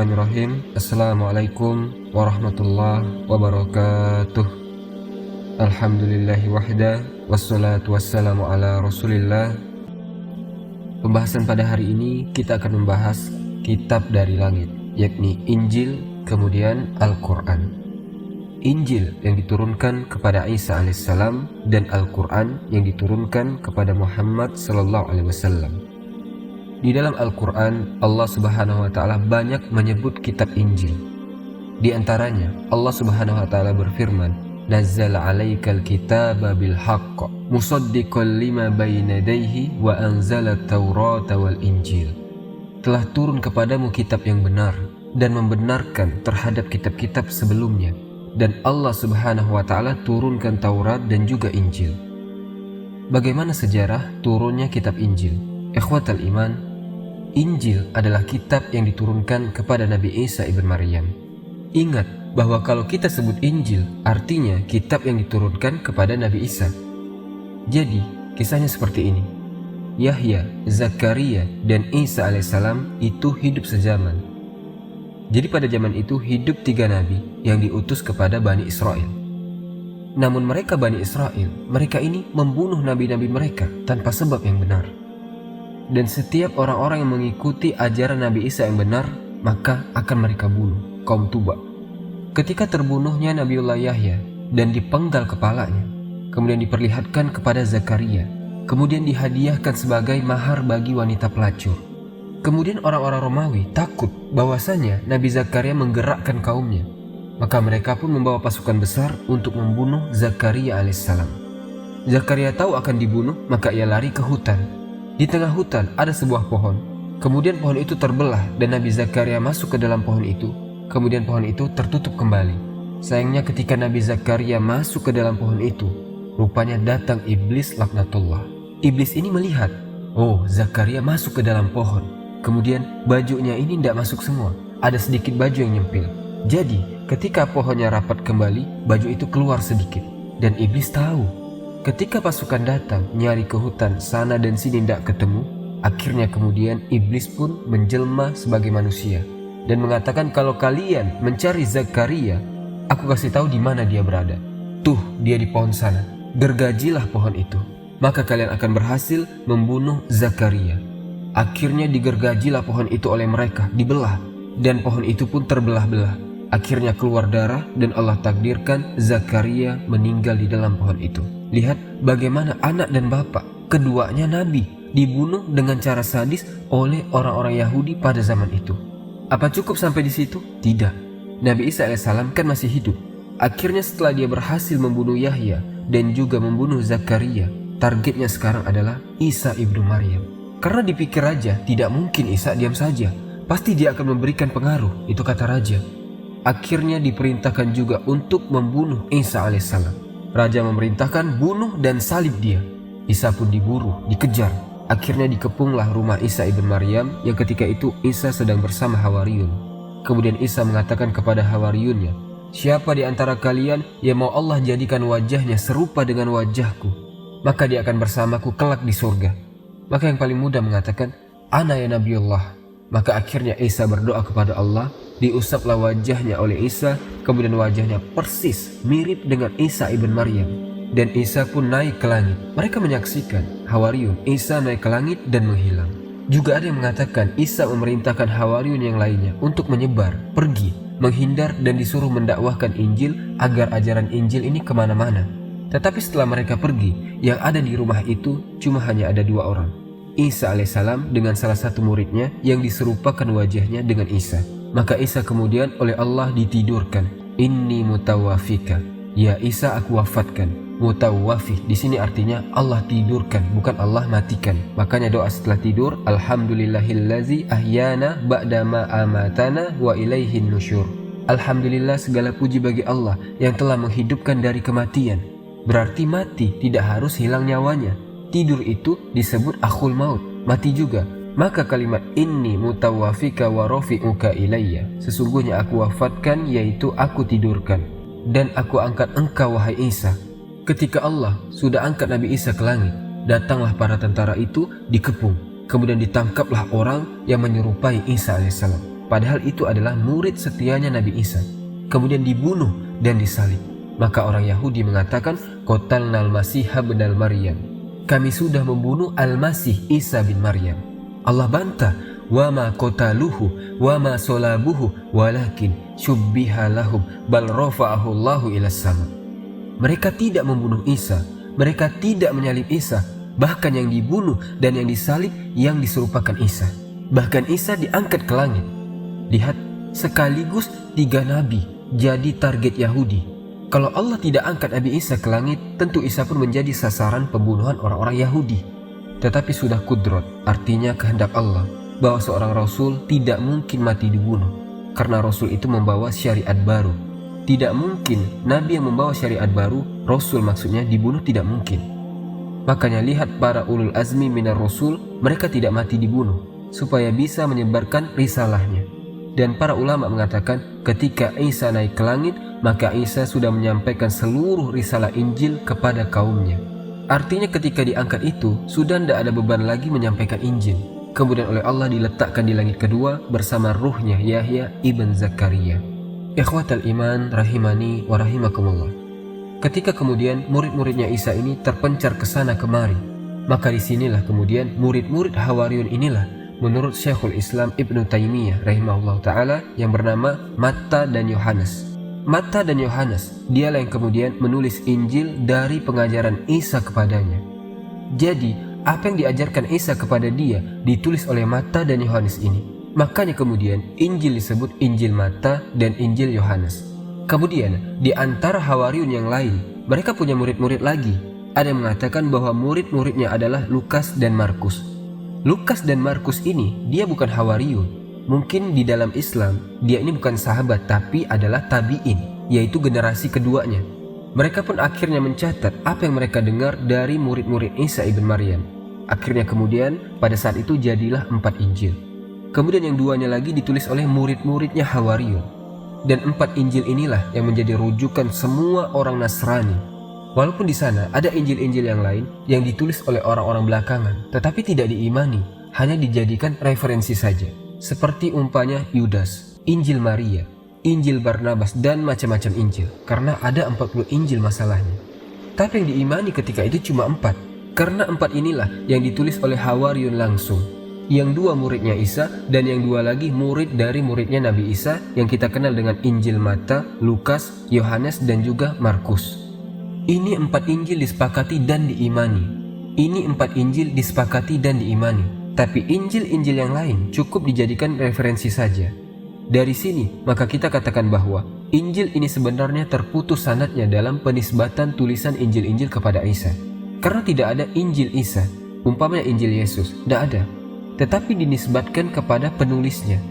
Bismillahirrahmanirrahim. Assalamualaikum warahmatullahi wabarakatuh. Alhamdulillahi wahda, wassalatu wassalamu ala rasulillah. Pembahasan pada hari ini kita akan membahas kitab dari langit, yakni Injil, kemudian Al-Quran. Injil yang diturunkan kepada Isa alaihissalam dan Al-Quran yang diturunkan kepada Muhammad sallallahu alaihi wasallam. Di dalam Al-Quran, Allah Subhanahu wa Ta'ala banyak menyebut kitab Injil. Di antaranya, Allah Subhanahu wa Ta'ala berfirman, "Nazzala 'alaikal kitaba bil haqq, musaddiqan lima bayna yadayhi wa anzala at-taurata wal injil." Telah turun kepadamu kitab yang benar dan membenarkan terhadap kitab-kitab sebelumnya, dan Allah Subhanahu wa Ta'ala turunkan Taurat dan juga Injil. Bagaimana sejarah turunnya kitab Injil? Ikhwatal iman, Injil adalah kitab yang diturunkan kepada Nabi Isa ibn Maryam. Ingat bahwa kalau kita sebut Injil, artinya kitab yang diturunkan kepada Nabi Isa. Jadi, kisahnya seperti ini. Yahya, Zakaria, dan Isa alaihissalam itu hidup sezaman. Jadi pada zaman itu hidup 3 nabi yang diutus kepada Bani Israel. Namun mereka Bani Israel, mereka ini membunuh nabi-nabi mereka tanpa sebab yang benar. Dan setiap orang-orang yang mengikuti ajaran Nabi Isa yang benar, maka akan mereka bunuh, kaum Tuba. Ketika terbunuhnya Nabiullah Yahya dan dipenggal kepalanya, kemudian diperlihatkan kepada Zakaria, kemudian dihadiahkan sebagai mahar bagi wanita pelacur. Kemudian orang-orang Romawi takut bahwasanya Nabi Zakaria menggerakkan kaumnya, maka mereka pun membawa pasukan besar untuk membunuh Zakaria alaihissalam. Zakaria tahu akan dibunuh, maka ia lari ke hutan. Di tengah hutan ada sebuah pohon. Kemudian pohon itu terbelah dan Nabi Zakaria masuk ke dalam pohon itu. Kemudian pohon itu tertutup kembali. Sayangnya ketika Nabi Zakaria masuk ke dalam pohon itu, rupanya datang iblis laknatullah. Iblis ini melihat, oh, Zakaria masuk ke dalam pohon. Kemudian bajunya ini tidak masuk semua. Ada sedikit baju yang nyempil. Jadi ketika pohonnya rapat kembali, baju itu keluar sedikit. Dan iblis tahu. Ketika pasukan datang nyari ke hutan sana dan sini tidak ketemu, akhirnya kemudian iblis pun menjelma sebagai manusia dan mengatakan, kalau kalian mencari Zakaria, aku kasih tahu di mana dia berada. Tuh, dia di pohon sana. Gergajilah pohon itu, maka kalian akan berhasil membunuh Zakaria. Akhirnya digergajilah pohon itu oleh mereka, dibelah, dan pohon itu pun terbelah-belah. Akhirnya keluar darah dan Allah takdirkan Zakaria meninggal di dalam pohon itu. Lihat bagaimana anak dan bapak, keduanya nabi, dibunuh dengan cara sadis oleh orang-orang Yahudi pada zaman itu. Apa cukup sampai di situ? Tidak. Nabi Isa alaihissalam kan masih hidup. Akhirnya setelah dia berhasil membunuh Yahya dan juga membunuh Zakaria, targetnya sekarang adalah Isa ibnu Maryam. Karena dipikir raja, tidak mungkin Isa diam saja. Pasti dia akan memberikan pengaruh, itu kata raja. Akhirnya diperintahkan juga untuk membunuh Isa alaihissalam. Raja memerintahkan bunuh dan salib dia. Isa pun diburu, dikejar. Akhirnya dikepunglah rumah Isa ibn Maryam yang ketika itu Isa sedang bersama Hawariyun. Kemudian Isa mengatakan kepada Hawariyunnya, siapa di antara kalian yang mau Allah jadikan wajahnya serupa dengan wajahku, maka dia akan bersamaku kelak di surga. Maka yang paling mudah mengatakan, ana ya Nabiullah. Maka akhirnya Isa berdoa kepada Allah, diusaplah wajahnya oleh Isa, kemudian wajahnya persis mirip dengan Isa ibn Maryam. Dan Isa pun naik ke langit. Mereka menyaksikan Hawariyun Isa naik ke langit dan menghilang. Juga ada yang mengatakan Isa memerintahkan Hawariyun yang lainnya untuk menyebar, pergi, menghindar dan disuruh mendakwahkan Injil agar ajaran Injil ini kemana-mana. Tetapi setelah mereka pergi, yang ada di rumah itu cuma hanya ada 2 orang. Isa alaihissalam dengan salah satu muridnya yang diserupakan wajahnya dengan Isa. Maka Isa kemudian oleh Allah ditidurkan. Inni mutawafika. Ya Isa, aku wafatkan. Mutawafih di sini artinya Allah tidurkan, bukan Allah matikan. Makanya doa setelah tidur, alhamdulillahillazi ahyana ba'dama amatana wa ilaihin nusyur. Alhamdulillah, segala puji bagi Allah yang telah menghidupkan dari kematian. Berarti mati tidak harus hilang nyawanya. Tidur itu disebut akhul maut, mati juga. Maka kalimat inni mutawafika wa rafi'uka ilayya, sesungguhnya aku wafatkan, yaitu aku tidurkan, dan aku angkat engkau wahai Isa. Ketika Allah sudah angkat Nabi Isa ke langit, datanglah para tentara itu dikepung. Kemudian ditangkaplah orang yang menyerupai Isa alaihissalam. padahal itu adalah murid setianya Nabi Isa, kemudian dibunuh dan disalib. Maka orang Yahudi mengatakan, qatalnal Masiha ibnal Maryam, kami sudah membunuh Al-Masih Isa bin Maryam. Allah bantah, wa ma qataluhu wa ma salabuhu walakin syubbiha lahum bal rafa'ahu Allahu ilas sama. Mereka tidak membunuh Isa, mereka tidak menyalib Isa, bahkan yang dibunuh dan yang disalib yang diserupakan Isa. Bahkan Isa diangkat ke langit. Lihat, sekaligus 3 nabi jadi target Yahudi. Kalau Allah tidak angkat Nabi Isa ke langit, tentu Isa pun menjadi sasaran pembunuhan orang-orang Yahudi. Tetapi sudah kudrat, artinya kehendak Allah, bahwa seorang Rasul tidak mungkin mati dibunuh, karena Rasul itu membawa syariat baru. Tidak mungkin Nabi yang membawa syariat baru, Rasul maksudnya, dibunuh, tidak mungkin. Makanya lihat para ulul azmi minar Rasul, mereka tidak mati dibunuh, supaya bisa menyebarkan risalahnya. Dan para ulama mengatakan ketika Isa naik ke langit, maka Isa sudah menyampaikan seluruh risalah Injil kepada kaumnya. Artinya ketika diangkat itu, sudah tidak ada beban lagi menyampaikan Injil. Kemudian oleh Allah diletakkan di langit kedua bersama ruhnya Yahya ibn Zakaria. Ikhwatal iman rahimani wa rahimakumullah. Ketika kemudian murid-muridnya Isa ini terpencar ke sana kemari, maka disinilah kemudian murid-murid Hawariyun inilah, menurut Syekhul Islam Ibnu Taimiyah rahimahullah ta'ala, yang bernama Matta dan Yohanes. Matta dan Yohanes, dialah yang kemudian menulis Injil dari pengajaran Isa kepadanya. Jadi, apa yang diajarkan Isa kepada dia ditulis oleh Matta dan Yohanes ini. Makanya kemudian Injil disebut Injil Matta dan Injil Yohanes. Kemudian, di antara Hawariyun yang lain, mereka punya murid-murid lagi. Ada yang mengatakan bahwa murid-muridnya adalah Lukas dan Markus. Lukas dan Markus ini, dia bukan Hawariyun. Mungkin di dalam Islam, dia ini bukan sahabat, tapi adalah tabi'in, yaitu generasi keduanya. Mereka pun akhirnya mencatat apa yang mereka dengar dari murid-murid Isa ibn Maryam. Akhirnya kemudian, pada saat itu jadilah 4 Injil. Kemudian yang 2-nya lagi ditulis oleh murid-muridnya Hawariyun. Dan 4 Injil inilah yang menjadi rujukan semua orang Nasrani. Walaupun di sana ada Injil-Injil yang lain yang ditulis oleh orang-orang belakangan, tetapi tidak diimani, hanya dijadikan referensi saja. Seperti umpamanya Yudas, Injil Maria, Injil Barnabas, dan macam-macam Injil. Karena ada 40 Injil masalahnya. Tapi yang diimani ketika itu cuma 4. Karena 4 inilah yang ditulis oleh Hawariyun langsung. Yang 2 muridnya Isa, dan yang 2 lagi murid dari muridnya Nabi Isa yang kita kenal dengan Injil Matta, Lukas, Yohanes, dan juga Markus. Ini 4 Injil disepakati dan diimani. Ini 4 Injil disepakati dan diimani. Tapi Injil-Injil yang lain cukup dijadikan referensi saja. Dari sini maka kita katakan bahwa Injil ini sebenarnya terputus sanadnya dalam penisbatan tulisan Injil-Injil kepada Isa. Karena tidak ada Injil Isa, umpamanya Injil Yesus, tidak ada. Tetapi dinisbatkan kepada penulisnya.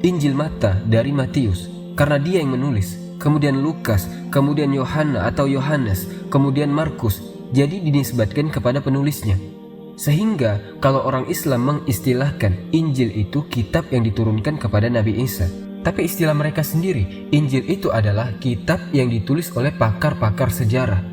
Injil Matta dari Matius, karena dia yang menulis. Kemudian Lukas, kemudian Yohana atau Yohanes, kemudian Markus, jadi dinisbatkan kepada penulisnya. Sehingga kalau orang Islam mengistilahkan Injil itu kitab yang diturunkan kepada Nabi Isa, tapi istilah mereka sendiri, Injil itu adalah kitab yang ditulis oleh pakar-pakar sejarah.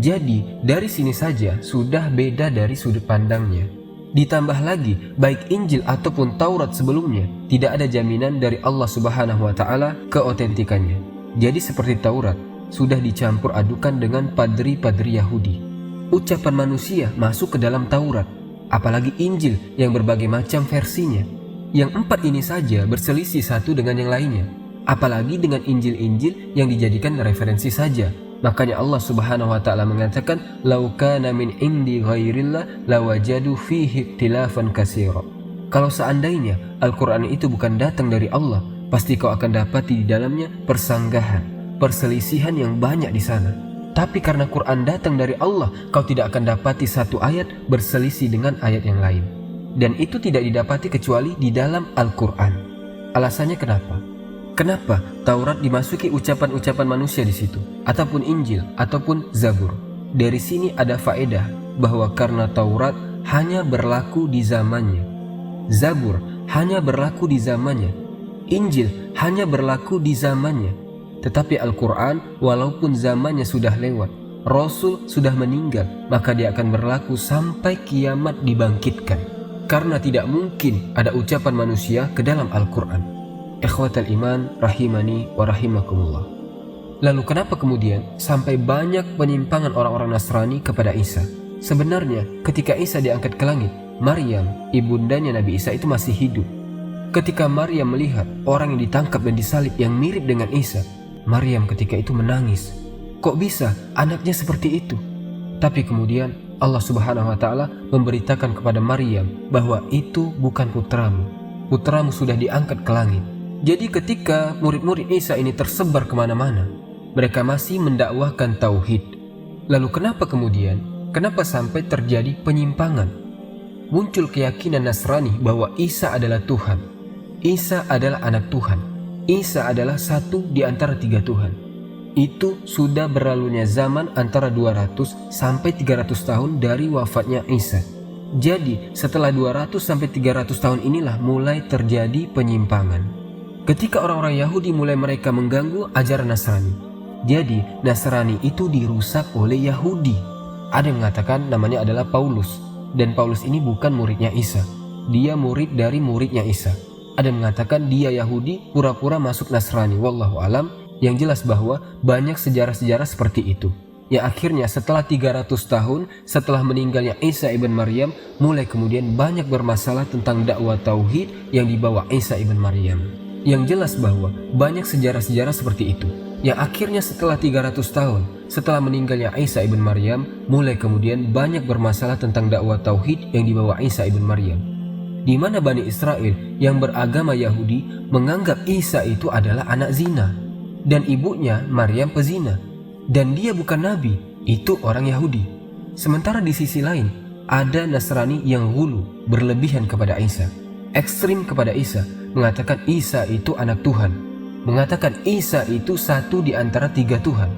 Jadi dari sini saja sudah beda dari sudut pandangnya. Ditambah lagi, baik Injil ataupun Taurat sebelumnya, tidak ada jaminan dari Allah Subhanahu wa Ta'ala keotentikannya. Jadi seperti Taurat, sudah dicampur adukan dengan padri-padri Yahudi. Ucapan manusia masuk ke dalam Taurat, apalagi Injil yang berbagai macam versinya. Yang 4 ini saja berselisih satu dengan yang lainnya, apalagi dengan Injil-Injil yang dijadikan referensi saja. Makanya Allah Subhanahu wa Ta'ala mengatakan, "Lau kana min indi ghairillah lawajadu fihi ikhtilafan katsira." Kalau seandainya Al-Qur'an itu bukan datang dari Allah, pasti kau akan dapati di dalamnya persanggahan, perselisihan yang banyak di sana. Tapi karena Quran datang dari Allah, kau tidak akan dapati satu ayat berselisih dengan ayat yang lain. Dan itu tidak didapati kecuali di dalam Al-Quran. Alasannya kenapa? Kenapa Taurat dimasuki ucapan-ucapan manusia di situ, ataupun Injil, ataupun Zabur? Dari sini ada faedah bahwa karena Taurat hanya berlaku di zamannya, Zabur hanya berlaku di zamannya, Injil hanya berlaku di zamannya. Tetapi Al-Quran walaupun zamannya sudah lewat, Rasul sudah meninggal, maka dia akan berlaku sampai kiamat dibangkitkan. Karena tidak mungkin ada ucapan manusia ke dalam Al-Quran. Ikhwatal iman rahimani wa rahimakumullah. Lalu kenapa kemudian sampai banyak penyimpangan orang-orang Nasrani kepada Isa? Sebenarnya ketika Isa diangkat ke langit, Maryam, ibundanya Nabi Isa itu masih hidup. Ketika Maryam melihat orang yang ditangkap dan disalib yang mirip dengan Isa, Maryam ketika itu menangis. Kok bisa anaknya seperti itu? Tapi kemudian Allah Subhanahu wa Ta'ala memberitakan kepada Maryam bahwa itu bukan putramu. Putramu sudah diangkat ke langit. Jadi ketika murid-murid Isa ini tersebar kemana-mana, mereka masih mendakwahkan tauhid. Lalu kenapa kemudian? Kenapa sampai terjadi penyimpangan? Muncul keyakinan Nasrani bahwa Isa adalah Tuhan. Isa adalah anak Tuhan. Isa adalah satu di antara 3 Tuhan. Itu sudah berlalunya zaman antara 200 sampai 300 tahun dari wafatnya Isa. Jadi setelah 200 sampai 300 tahun inilah mulai terjadi penyimpangan. Ketika orang-orang Yahudi mulai mereka mengganggu ajaran Nasrani. Jadi Nasrani itu dirusak oleh Yahudi. Ada yang mengatakan namanya adalah Paulus. Dan Paulus ini bukan muridnya Isa. Dia murid dari muridnya Isa. Ada yang mengatakan dia Yahudi pura-pura masuk Nasrani. Wallahu alam. Yang jelas bahwa banyak sejarah-sejarah seperti itu. Ya akhirnya setelah 300 tahun setelah meninggalnya Isa ibn Maryam, mulai kemudian banyak bermasalah tentang dakwah tauhid yang dibawa Isa ibn Maryam. Yang jelas bahwa banyak sejarah-sejarah seperti itu. Yang akhirnya setelah 300 tahun setelah meninggalnya Isa ibn Maryam, mulai kemudian banyak bermasalah tentang dakwah tauhid yang dibawa Isa ibn Maryam. Di mana Bani Israel yang beragama Yahudi menganggap Isa itu adalah anak zina. Dan ibunya Maryam pezina. Dan dia bukan nabi, itu orang Yahudi. Sementara di sisi lain, ada Nasrani yang ghulu, berlebihan kepada Isa. Ekstrim kepada Isa, mengatakan Isa itu anak Tuhan. Mengatakan Isa itu satu di antara 3 Tuhan.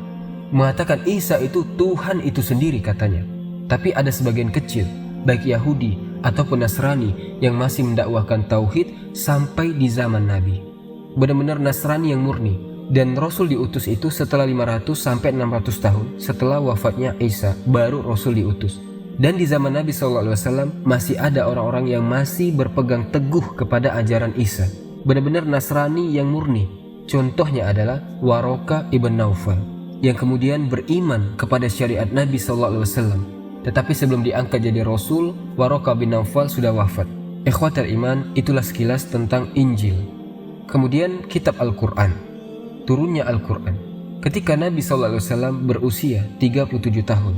Mengatakan Isa itu Tuhan itu sendiri katanya. Tapi ada sebagian kecil, baik Yahudi ataupun Nasrani yang masih mendakwahkan tauhid sampai di zaman Nabi. Benar-benar Nasrani yang murni. Dan Rasul diutus itu setelah 500 sampai 600 tahun setelah wafatnya Isa, baru Rasul diutus. Dan di zaman Nabi SAW masih ada orang-orang yang masih berpegang teguh kepada ajaran Isa. Benar-benar Nasrani yang murni. Contohnya adalah Waraka ibn Naufal, yang kemudian beriman kepada syariat Nabi SAW. Tetapi sebelum diangkat jadi Rasul, Waraka bin Naufal sudah wafat. Ikhwatal iman, itulah sekilas tentang Injil. Kemudian kitab Al-Quran. Turunnya Al-Quran ketika Nabi SAW berusia 37 tahun.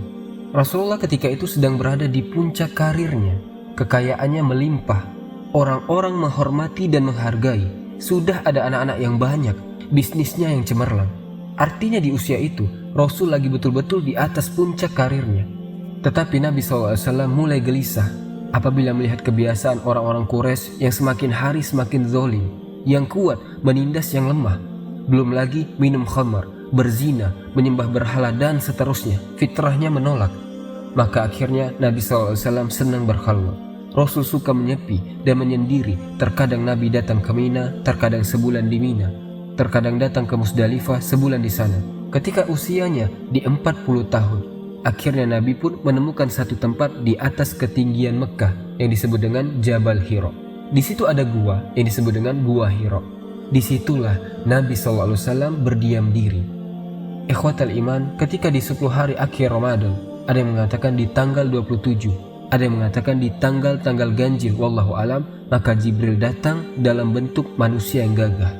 Rasulullah ketika itu sedang berada di puncak karirnya. Kekayaannya melimpah. Orang-orang menghormati dan menghargai. Sudah ada anak-anak yang banyak. Bisnisnya yang cemerlang. Artinya di usia itu Rasul lagi betul-betul di atas puncak karirnya. Tetapi Nabi SAW mulai gelisah apabila melihat kebiasaan orang-orang Quraisy yang semakin hari semakin zalim, yang kuat menindas yang lemah. Belum lagi minum khamar, berzina, menyembah berhala dan seterusnya. Fitrahnya menolak. Maka akhirnya Nabi SAW senang berkhalwat. Rasul suka menyepi dan menyendiri. Terkadang Nabi datang ke Mina, terkadang sebulan di Mina. Terkadang datang ke Musdalifah, sebulan di sana. Ketika usianya di 40 tahun, akhirnya Nabi pun menemukan satu tempat di atas ketinggian Mekah yang disebut dengan Jabal Hira. Di situ ada gua yang disebut dengan Gua Hira. Disitulah Nabi SAW berdiam diri. Ikhwatal iman, ketika di 10 hari akhir Ramadan, ada yang mengatakan di tanggal 27, ada yang mengatakan di tanggal-tanggal ganjil, wallahu alam, maka Jibril datang dalam bentuk manusia yang gagah.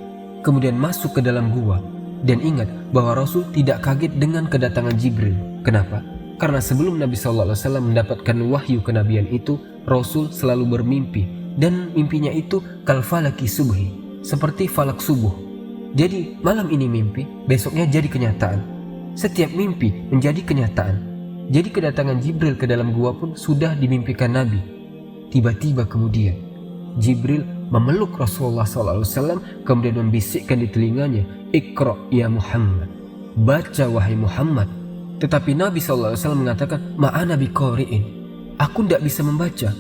Kemudian masuk ke dalam gua. Dan ingat bahwa Rasul tidak kaget dengan kedatangan Jibril. Kenapa? Karena sebelum Nabi SAW mendapatkan wahyu kenabian itu, Rasul selalu bermimpi. Dan mimpinya itu kalfalaki subhi, seperti falak subuh. Jadi malam ini mimpi, besoknya jadi kenyataan. Setiap mimpi menjadi kenyataan. Jadi kedatangan Jibril ke dalam gua pun sudah dimimpikan Nabi. Tiba-tiba kemudian Jibril memeluk Rasulullah SAW, kemudian membisikkan di telinganya, Iqra ya Muhammad, baca wahai Muhammad. Tetapi Nabi SAW mengatakan, ma'ana biqari'in, aku tidak bisa membaca.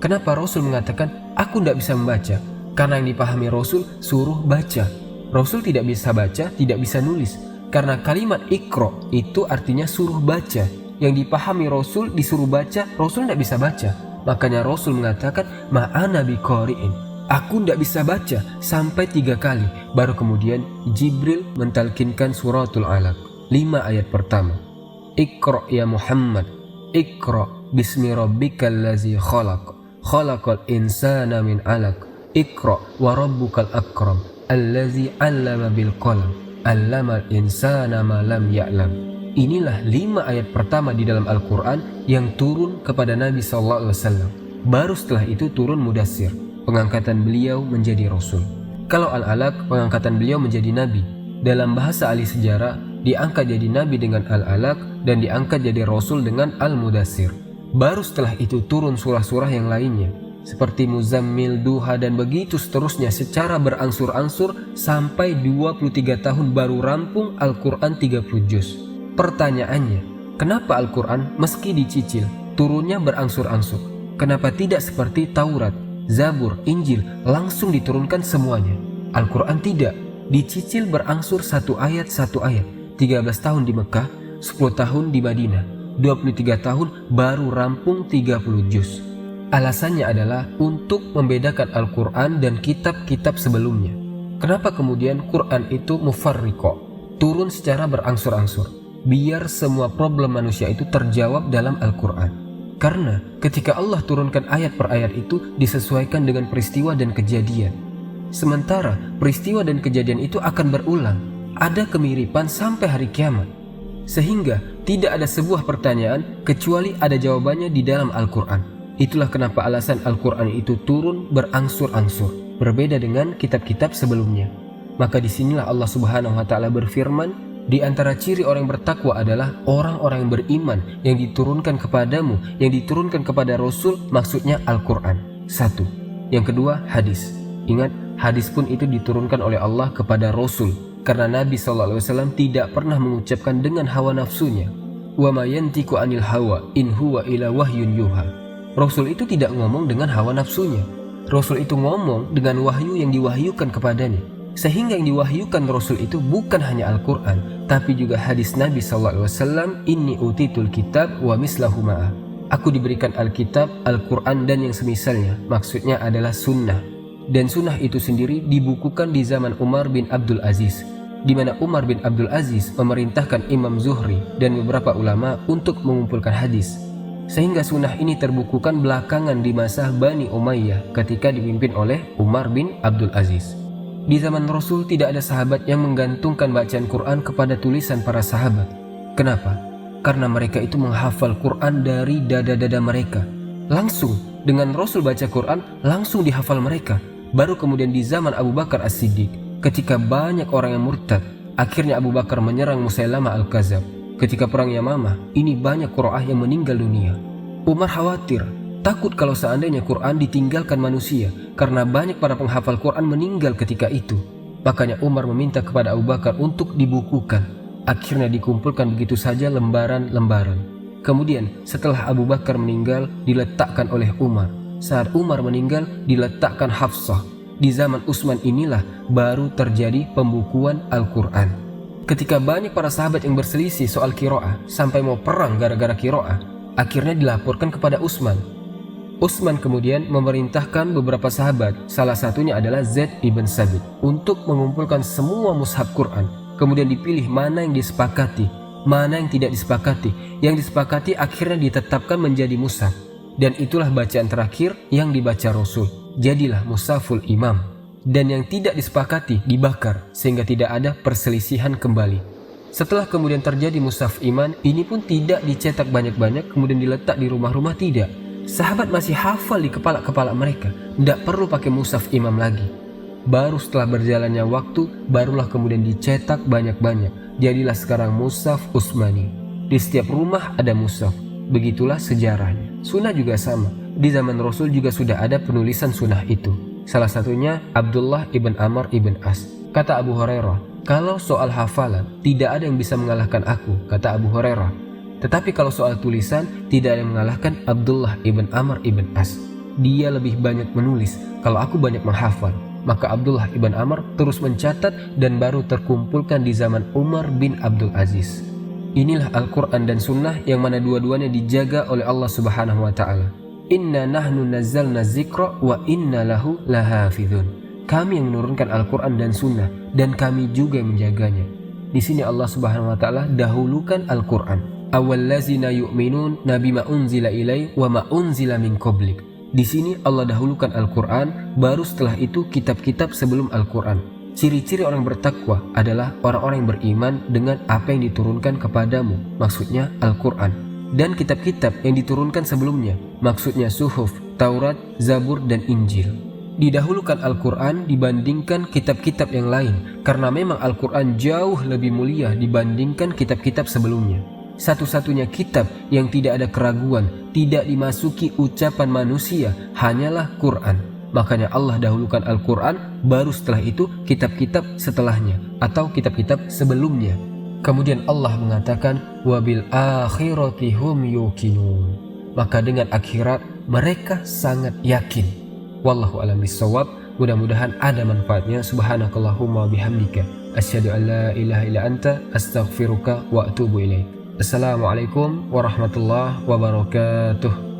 Kenapa Rasul mengatakan aku tidak bisa membaca? Karena yang dipahami Rasul suruh baca. Rasul tidak bisa baca, tidak bisa nulis. Karena kalimat Iqra itu artinya suruh baca. Yang dipahami Rasul disuruh baca, Rasul tidak bisa baca. Makanya Rasul mengatakan ma'ana biqari'in, Aku tidak bisa baca sampai 3 kali. Baru kemudian Jibril mentalkinkan suratul Alaq, 5 ayat pertama. Iqra ya Muhammad, Iqra bismi rabbikal ladzi khalaq, khalaqal insana min 'alaq, Iqra wa rabbukal akram, allazi 'allama bil qalam, 'allamal insana ma lam ya'lam. Inilah 5 ayat pertama di dalam Al-Quran yang turun kepada Nabi SAW. Baru setelah itu turun Mudassir, pengangkatan beliau menjadi Rasul. Kalau Al-Alaq, pengangkatan beliau menjadi Nabi. Dalam bahasa ahli sejarah, diangkat jadi Nabi dengan Al-Alaq dan diangkat jadi Rasul dengan Al-Mudassir. Baru setelah itu turun surah-surah yang lainnya, seperti Muzammil, Duha, dan begitu seterusnya secara berangsur-angsur sampai 23 tahun baru rampung Al-Quran 30 juz. Pertanyaannya, kenapa Al-Quran meski dicicil turunnya berangsur-angsur? Kenapa tidak seperti Taurat, Zabur, Injil langsung diturunkan semuanya? Al-Quran tidak, dicicil berangsur satu ayat, 13 tahun di Mekah, 10 tahun di Madinah, 23 tahun baru rampung 30 juz. Alasannya adalah untuk membedakan Al-Quran dan kitab-kitab sebelumnya. Kenapa kemudian Quran itu mufarriqo, turun secara berangsur-angsur? Biar semua problem manusia itu terjawab dalam Al-Quran. Karena ketika Allah turunkan ayat per ayat itu disesuaikan dengan peristiwa dan kejadian. Sementara peristiwa dan kejadian itu akan berulang, ada kemiripan sampai hari kiamat. Sehingga tidak ada sebuah pertanyaan kecuali ada jawabannya di dalam Al-Quran. Itulah kenapa alasan Al-Quran itu turun berangsur-angsur, berbeda dengan kitab-kitab sebelumnya. Maka disinilah Allah Subhanahu wa Ta'ala berfirman, di antara ciri orang yang bertakwa adalah orang-orang yang beriman yang diturunkan kepadamu, yang diturunkan kepada Rasul, maksudnya Al-Quran. 1. Yang kedua, hadis. Ingat, hadis pun itu diturunkan oleh Allah kepada Rasul, karena Nabi SAW tidak pernah mengucapkan dengan hawa nafsunya. Wa ma yantiqu anil hawa in huwa ila wahyun yuha. Rasul itu tidak ngomong dengan hawa nafsunya. Rasul itu ngomong dengan wahyu yang diwahyukan kepadanya. Sehingga yang diwahyukan Rasul itu bukan hanya Al-Quran, tapi juga hadis Nabi SAW, Inni utitul kitab wa mislahu ma'ah. Aku diberikan Alkitab, Al-Quran dan yang semisalnya, maksudnya adalah sunnah. Dan sunnah itu sendiri dibukukan di zaman Umar bin Abdul Aziz, di mana Umar bin Abdul Aziz memerintahkan Imam Zuhri dan beberapa ulama untuk mengumpulkan hadis. Sehingga sunnah ini terbukukan belakangan di masa Bani Umayyah ketika dipimpin oleh Umar bin Abdul Aziz. Di zaman Rasul tidak ada sahabat yang menggantungkan bacaan Quran kepada tulisan para sahabat. Kenapa? Karena mereka itu menghafal Quran dari dada-dada mereka. Langsung dengan Rasul baca Quran, langsung dihafal mereka. Baru kemudian di zaman Abu Bakar As-Siddiq, ketika banyak orang yang murtad, akhirnya Abu Bakar menyerang Musailamah Al-Kadzab. Ketika perang Yamamah, ini banyak qurra'ah yang meninggal dunia. Umar khawatir, takut kalau seandainya Quran ditinggalkan manusia, karena banyak para penghafal Quran meninggal ketika itu. Makanya Umar meminta kepada Abu Bakar untuk dibukukan. Akhirnya dikumpulkan begitu saja lembaran-lembaran. Kemudian setelah Abu Bakar meninggal, diletakkan oleh Umar. Saat Umar meninggal, diletakkan Hafsah. Di zaman Utsman inilah baru terjadi pembukuan Al-Quran. Ketika banyak para sahabat yang berselisih soal qiraah, sampai mau perang gara-gara qiraah, akhirnya dilaporkan kepada Utsman. Utsman kemudian memerintahkan beberapa sahabat, salah satunya adalah Zaid ibn Sabit, untuk mengumpulkan semua mushaf Quran. Kemudian dipilih mana yang disepakati, mana yang tidak disepakati. Yang disepakati akhirnya ditetapkan menjadi mushaf. Dan itulah bacaan terakhir yang dibaca Rasul. Jadilah mushaful imam. Dan yang tidak disepakati dibakar, sehingga tidak ada perselisihan kembali. Setelah kemudian terjadi mushaf iman, ini pun tidak dicetak banyak-banyak kemudian diletak di rumah-rumah, tidak. Sahabat masih hafal di kepala-kepala mereka, tidak perlu pakai mushaf imam lagi. Baru setelah berjalannya waktu, barulah kemudian dicetak banyak-banyak. Jadilah sekarang mushaf Utsmani. Di setiap rumah ada mushaf. Begitulah sejarahnya. Sunnah juga sama. Di zaman Rasul juga sudah ada penulisan sunnah itu. Salah satunya Abdullah ibn Amr ibn As. Kata Abu Hurairah, kalau soal hafalan tidak ada yang bisa mengalahkan aku, kata Abu Hurairah. Tetapi kalau soal tulisan, tidak ada yang mengalahkan Abdullah ibn Amr ibn As. Dia lebih banyak menulis, kalau aku banyak menghafal. Maka Abdullah ibn Amr terus mencatat dan baru terkumpulkan di zaman Umar bin Abdul Aziz. Inilah Al-Quran dan Sunnah yang mana dua-duanya dijaga oleh Allah Subhanahu wa Ta'ala. Inna nahnu nazzalna dzikra wa inna lahu lahafizun. Kami yang menurunkan Al-Quran dan Sunnah, dan kami juga yang menjaganya. Di sini Allah Subhanahu wa Ta'ala dahulukan Al-Quran. Awwallazina yu'minun nabima unzila ilai wa ma unzila min qablik. Di sini Allah dahulukan Al-Quran, baru setelah itu kitab-kitab sebelum Al-Quran. Ciri-ciri orang bertakwa adalah orang-orang yang beriman dengan apa yang diturunkan kepadamu, maksudnya Al-Quran, dan kitab-kitab yang diturunkan sebelumnya, maksudnya Suhuf, Taurat, Zabur, dan Injil. Didahulukan Al-Quran dibandingkan kitab-kitab yang lain karena memang Al-Quran jauh lebih mulia dibandingkan kitab-kitab sebelumnya. Satu-satunya kitab yang tidak ada keraguan, tidak dimasuki ucapan manusia, hanyalah Quran. Makanya Allah dahulukan Al-Quran, baru setelah itu kitab-kitab setelahnya atau kitab-kitab sebelumnya. Kemudian Allah mengatakan wabil akhirati hum yuqinun. Maka dengan akhirat mereka sangat yakin. Wallahu a'lam bishawab. Mudah-mudahan ada manfaatnya. Subhanakallahumma bihamdika asyhadu an la ilaha illa anta astaghfiruka wa atubu ilaik. Assalamualaikum warahmatullahi wabarakatuh.